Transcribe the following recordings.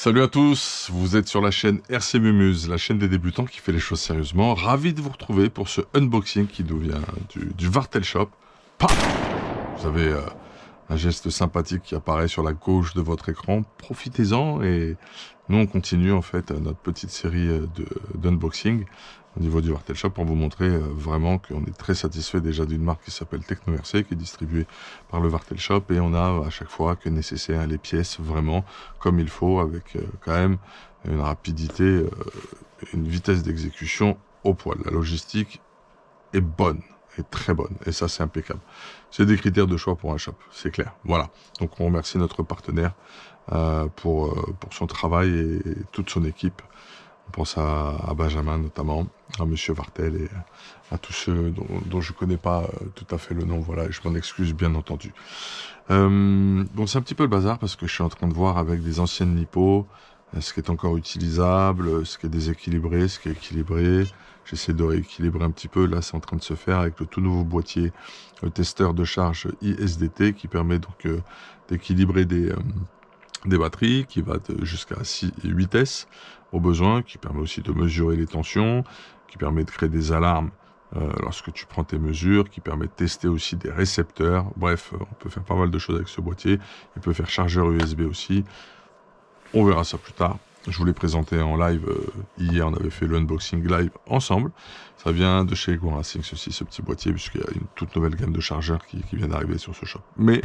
Salut à tous, vous êtes sur la chaîne RC Mumuse, la chaîne des débutants qui fait les choses sérieusement. Ravi de vous retrouver pour ce unboxing qui nous vient du Vartel Shop. Paf, vous avez un geste sympathique qui apparaît sur la gauche de votre écran. Profitez-en et nous on continue en fait notre petite série d'unboxing au niveau du Vartel Shop pour vous montrer vraiment qu'on est très satisfait déjà d'une marque qui s'appelle Techno RC, qui est distribuée par le Vartel Shop, et on a à chaque fois que nécessaire les pièces vraiment comme il faut, avec quand même une rapidité, une vitesse d'exécution au poil. La logistique est bonne, est très bonne, et ça c'est impeccable. C'est des critères de choix pour un shop, c'est clair. Voilà, donc on remercie notre partenaire pour son travail et toute son équipe. On pense à Benjamin notamment, à Monsieur Vartel et à tous ceux dont je ne connais pas tout à fait le nom. Voilà, et je m'en excuse bien entendu. Bon, c'est un petit peu le bazar parce que je suis en train de voir avec des anciennes Nippo ce qui est encore utilisable, ce qui est déséquilibré, ce qui est équilibré. J'essaie de rééquilibrer un petit peu. Là, c'est en train de se faire avec le tout nouveau boîtier, le testeur de charge ISDT, qui permet donc d'équilibrer des batteries, qui va jusqu'à 8 S au besoin, qui permet aussi de mesurer les tensions, qui permet de créer des alarmes lorsque tu prends tes mesures, qui permet de tester aussi des récepteurs. Bref, on peut faire pas mal de choses avec ce boîtier. Il peut faire chargeur USB aussi. On verra ça plus tard. Je vous l'ai présenté en live hier, on avait fait le unboxing live ensemle. Ça vient de chez Go Racing, ce petit boîtier, puisqu'il y a une toute nouvelle gamme de chargeurs qui vient d'arriver sur ce shop. Mais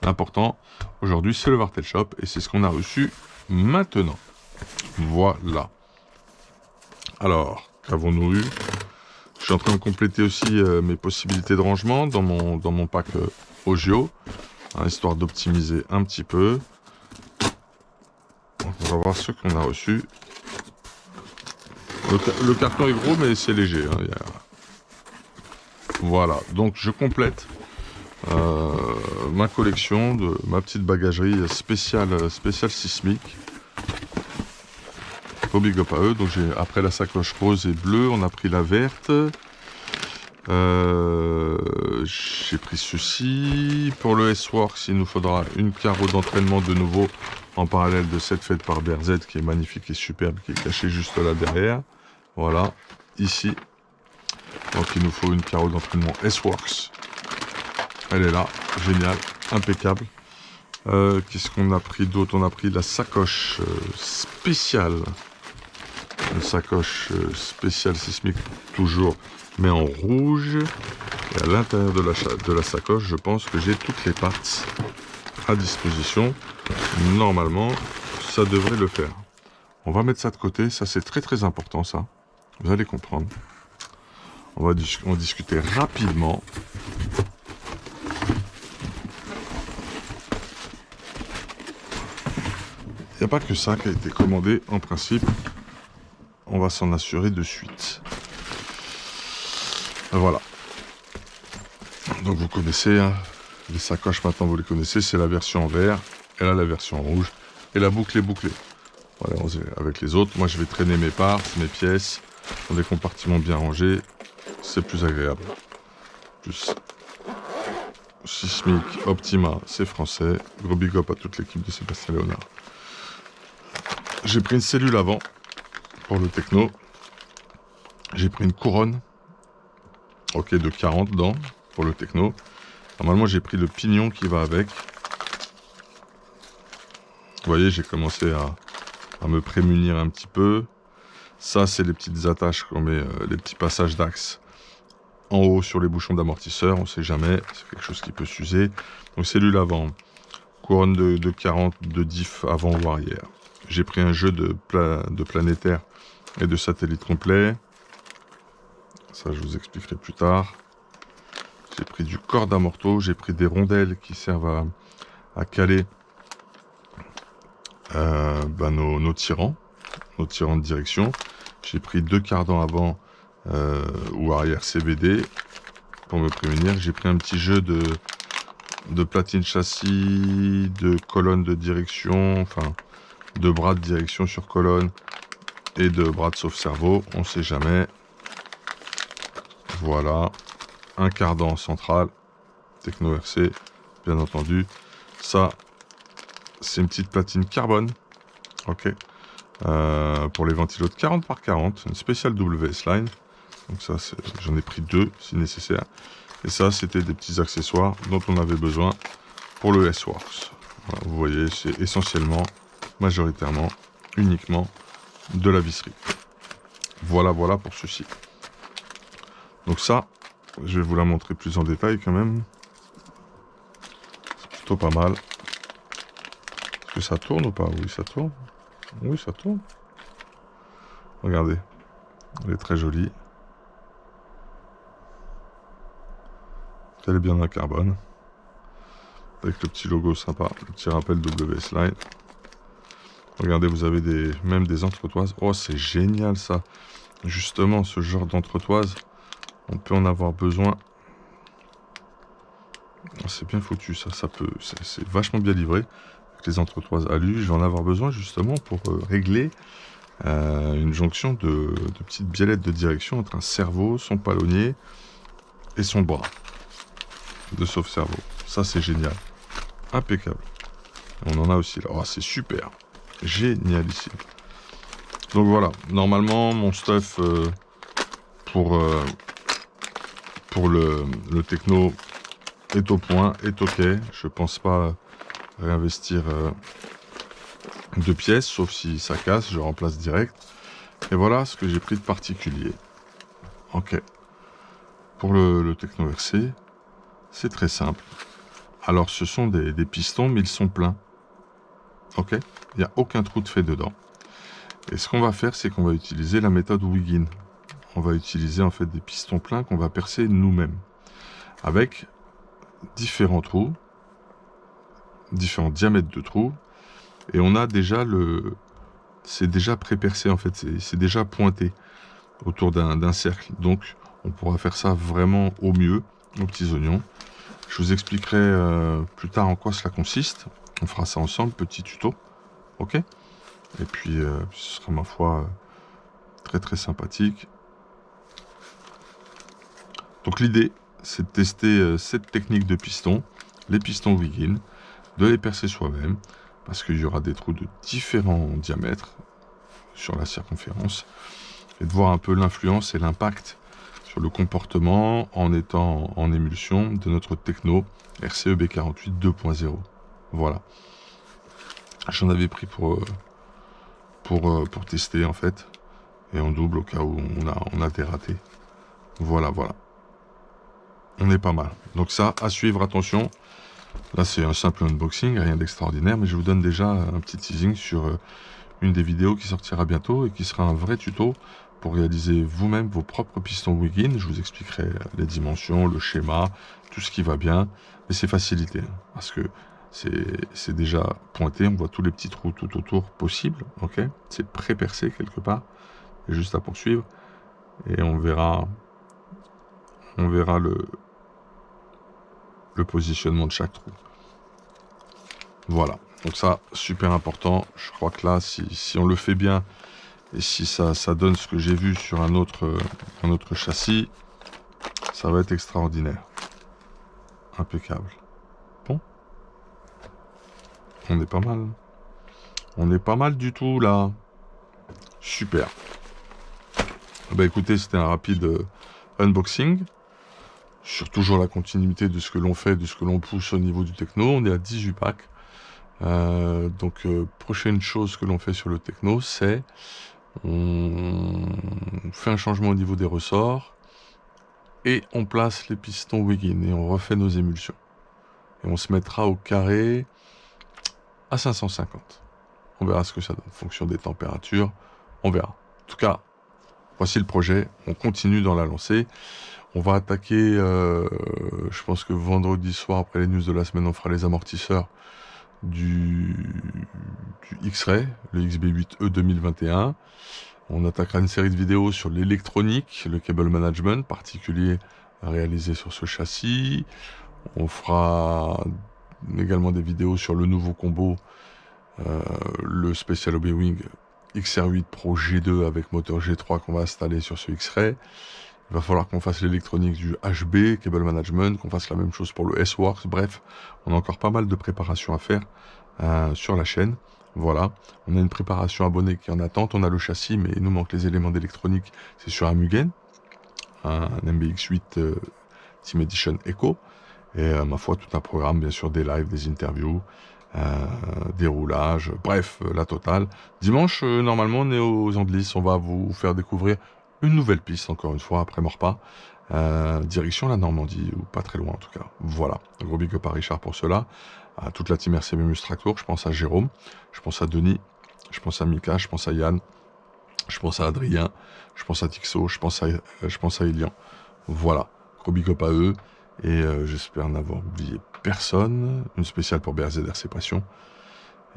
l'important aujourd'hui, c'est le Vartel Shop, et c'est ce qu'on a reçu maintenant. Voilà. Alors, qu'avons-nous eu? Je suis en train de compléter aussi mes possibilités de rangement dans mon pack Ogio, hein, histoire d'optimiser un petit peu. Donc, on va voir ce qu'on a reçu. Le carton est gros, mais c'est léger. Hein, Voilà, donc je complète ma collection de ma petite bagagerie spéciale sismique. Au big up à eux. Donc après la sacoche rose et bleue, on a pris la verte. J'ai pris ceci. Pour le S-Works, il nous faudra une carreau d'entraînement de nouveau en parallèle de cette faite par BRZ qui est magnifique et superbe, qui est cachée juste là derrière. Voilà, ici. Donc il nous faut une carreau d'entraînement S-Works. Elle est là, génial, impeccable. Qu'est-ce qu'on a pris d'autre? On a pris la sacoche spéciale. Une sacoche spéciale sismique, toujours, mais en rouge. Et à l'intérieur de la sacoche, je pense que j'ai toutes les parts à disposition. Normalement, ça devrait le faire. On va mettre ça de côté. Ça, c'est très très important, ça. Vous allez comprendre. On va discuter rapidement. Il n'y a pas que ça qui a été commandé en principe. On va s'en assurer de suite. Voilà. Donc vous connaissez, hein, les sacoches maintenant vous les connaissez, c'est la version en vert, et là la version en rouge, et la boucle est bouclée. Voilà, avec les autres, moi je vais traîner mes parts, mes pièces, dans des compartiments bien rangés, c'est plus agréable. Plus Sismic, Optima, c'est français, gros big up à toute l'équipe de Sébastien Léonard. J'ai pris une cellule avant, pour le techno. J'ai pris une couronne, ok, de 40 dents, pour le techno. Normalement, j'ai pris le pignon qui va avec. Vous voyez, j'ai commencé à me prémunir un petit peu. Ça, c'est les petites attaches qu'on met, les petits passages d'axe en haut sur les bouchons d'amortisseur. On ne sait jamais, c'est quelque chose qui peut s'user. Donc, cellule avant, couronne de 40 de diff avant ou arrière. J'ai pris un jeu de planétaire et de satellite complet. Ça, je vous expliquerai plus tard. J'ai pris du corps d'amorto. J'ai pris des rondelles qui servent à caler nos tirants de direction. J'ai pris 2 cardans avant ou arrière CVD pour me prémunir. J'ai pris un petit jeu de platine châssis, de colonne de direction, enfin de bras de direction sur colonne et de bras de sauve-cerveau, on sait jamais. Voilà, un cardan central, Techno RC, bien entendu. Ça, c'est une petite platine carbone Ok. Pour les ventilos de 40 par 40, une spéciale WS Line. Donc ça, j'en ai pris 2 si nécessaire. Et ça, c'était des petits accessoires dont on avait besoin pour le S-Works. Voilà, vous voyez, c'est essentiellement, majoritairement, uniquement de la visserie. Voilà, voilà pour ceci. Donc ça, je vais vous la montrer plus en détail quand même. C'est plutôt pas mal. Est-ce que ça tourne ou pas? Oui, ça tourne. Oui, ça tourne. Regardez, elle est très jolie. Elle est bien en carbone. Avec le petit logo sympa, le petit rappel WS Line. Regardez, vous avez même des entretoises. Oh, c'est génial ça. Justement, ce genre d'entretoise, on peut en avoir besoin. Oh, c'est bien foutu, c'est vachement bien livré. Avec les entretoises alu, je vais en avoir besoin justement pour régler une jonction de petites biellettes de direction entre un cerveau, son palonnier et son bras de sauve-cerveau. Ça, c'est génial. Impeccable. On en a aussi là. Oh, c'est super. Génialissime. Donc voilà, normalement mon stuff pour le techno est au point, est ok. Je pense pas réinvestir de pièces, sauf si ça casse, je remplace direct. Et voilà ce que j'ai pris de particulier. Ok. Pour le techno RC, c'est très simple. Alors ce sont des pistons, mais ils sont pleins. Ok. Il n'y a aucun trou de fait dedans. Et ce qu'on va faire, c'est qu'on va utiliser la méthode Wiggin. On va utiliser en fait des pistons pleins qu'on va percer nous-mêmes. Avec différents trous, différents diamètres de trous. Et on a déjà c'est déjà pré-percé en fait, c'est déjà pointé autour d'un cercle. Donc on pourra faire ça vraiment au mieux, aux petits oignons. Je vous expliquerai plus tard en quoi cela consiste. On fera ça ensemble, petit tuto. Ok. Et puis ce sera ma foi très très sympathique. Donc l'idée, c'est de tester cette technique de piston, les pistons Wiggin, de les percer soi-même, parce qu'il y aura des trous de différents diamètres sur la circonférence, et de voir un peu l'influence et l'impact sur le comportement en étant en émulsion de notre techno RCEB48 2.0. Voilà. J'en avais pris pour tester en fait, et en double au cas où on a des ratés. Voilà, voilà. On est pas mal. Donc ça, à suivre, attention. Là, c'est un simple unboxing, rien d'extraordinaire, mais je vous donne déjà un petit teasing sur une des vidéos qui sortira bientôt et qui sera un vrai tuto pour réaliser vous-même vos propres pistons Wiggin. Je vous expliquerai les dimensions, le schéma, tout ce qui va bien, mais c'est facilité, hein, parce que c'est déjà pointé, on voit tous les petits trous tout autour possibles, ok. C'est pré-percé quelque part, et juste à poursuivre, et on verra le positionnement de chaque trou. Voilà, donc ça, super important. Je crois que là, si on le fait bien, et si ça donne ce que j'ai vu sur un autre châssis, ça va être extraordinaire. Impeccable. Bon. On est pas mal. On est pas mal du tout, là. Super. Bah écoutez, c'était un rapide unboxing. Sur toujours la continuité de ce que l'on fait, de ce que l'on pousse au niveau du techno. On est à 18 packs. Donc, prochaine chose que l'on fait sur le techno, c'est on fait un changement au niveau des ressorts et on place les pistons Wiggin et on refait nos émulsions. Et on se mettra au carré à 550. On verra ce que ça donne en fonction des températures. On verra. En tout cas, voici le projet. On continue dans la lancée. On va attaquer, je pense que vendredi soir, après les news de la semaine, on fera les amortisseurs du X-Ray, le XB8E 2021. On attaquera une série de vidéos sur l'électronique, le cable management particulier à réaliser sur ce châssis. On fera également des vidéos sur le nouveau combo, le Special Obi-Wing XR8 Pro G2 avec moteur G3 qu'on va installer sur ce X-Ray. Il va falloir qu'on fasse l'électronique du HB, cable management, qu'on fasse la même chose pour le S-Works. Bref, on a encore pas mal de préparation à faire sur la chaîne. Voilà, on a une préparation abonnée qui est en attente, on a le châssis, mais il nous manque les éléments d'électronique, c'est sur un Mugen, un MBX8 Team Edition Echo, et ma foi, tout un programme, bien sûr, des lives, des interviews, des roulages, bref, la totale. Dimanche, normalement, on est aux Andelys, on va vous faire découvrir une nouvelle piste, encore une fois, après mon repas, direction la Normandie, ou pas très loin en tout cas. Voilà, un gros big up à Richard pour cela, à toute la team RCMMUS Tractor, je pense à Jérôme, je pense à Denis, je pense à Mika, je pense à Yann, je pense à Adrien, je pense à Tixo, je pense à Elian. Voilà, gros big up à eux, et j'espère n'avoir oublié personne. Une spéciale pour BRZRC Passion,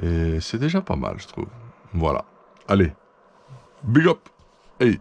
et c'est déjà pas mal, je trouve. Voilà, allez, big up, hey.